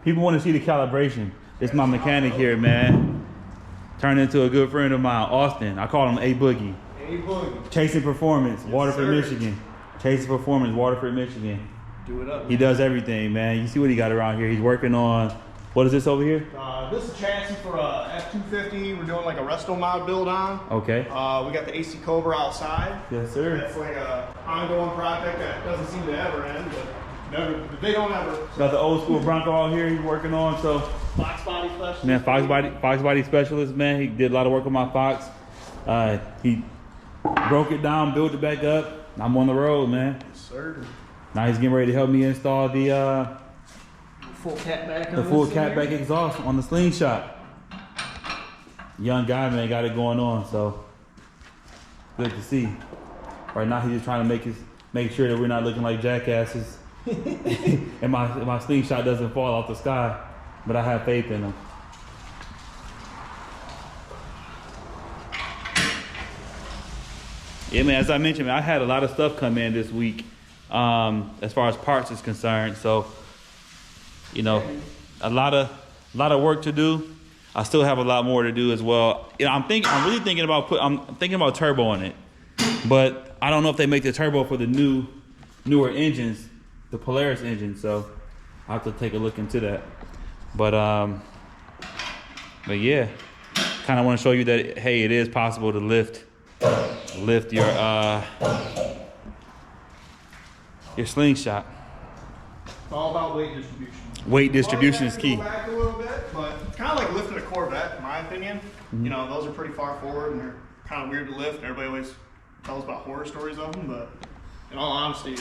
People want to see the calibration. It's my mechanic here, man. Turned into a good friend of mine, Austin. I call him A Boogie. A Boogie. Chasing Performance, yes, Waterford, Michigan. Chasing Performance, Waterford, Michigan. Do it up. He does everything, man. You see what he got around here. He's working on, what is this over here? This is a chassis for a F-250. We're doing like a resto mod build on. Okay. We got the AC Cobra outside. Yes, sir. That's like a ongoing project that doesn't seem to ever end, but they don't ever. Got the old school Bronco out here he's working on, so. Fox body specialist. Man, Fox body specialist, man. He did a lot of work on my Fox. He broke it down, built it back up. I'm on the road, man. Yes, sir. Now he's getting ready to help me install the full catback. The full catback exhaust on the Slingshot. Young guy, man, got it going on, so good to see. Right now he's just trying to make sure that we're not looking like jackasses, and my Slingshot doesn't fall off the sky. But I have faith in him. Yeah, man, as I mentioned, man, I had a lot of stuff come in this week as far as parts is concerned. So, you know, a lot of work to do. I still have a lot more to do as well. You know, I'm really thinking about turbo in it. But I don't know if they make the turbo for the newer engines, the Polaris engine, so I'll have to take a look into that. But yeah, kind of want to show you that, hey, it is possible to lift your Slingshot. It's all about weight distribution. Weight distribution is key. Go back a little bit, but it's kind of like lifting a Corvette, in my opinion. Mm-hmm. You know, those are pretty far forward and they're kind of weird to lift. Everybody always tells about horror stories of them, but in all honesty,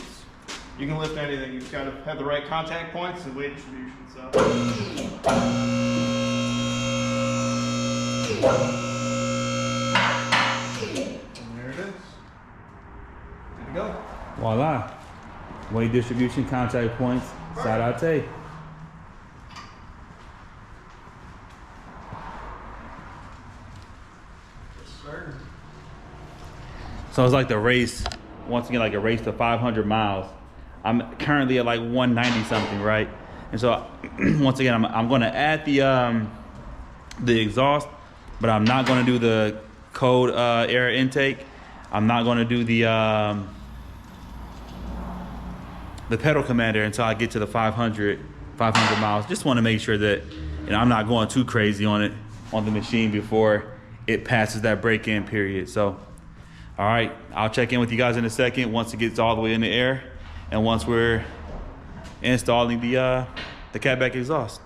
you can lift anything. You just got to have the right contact points and weight distribution. So. And there it is. Good to go. Voila. Weight distribution, contact points, side out tape. Yes, sir. So it's like the race, once again, like a race to 500 miles. I'm currently at like 190 something, right? And so once again, I'm going to add the exhaust, but I'm not going to do the cold air intake. I'm not going to do the pedal commander until I get to the 500 miles. Just want to make sure that, you know, I'm not going too crazy on it, on the machine before it passes that break-in period. So, all right, I'll check in with you guys in a second once it gets all the way in the air and once we're installing the catback exhaust.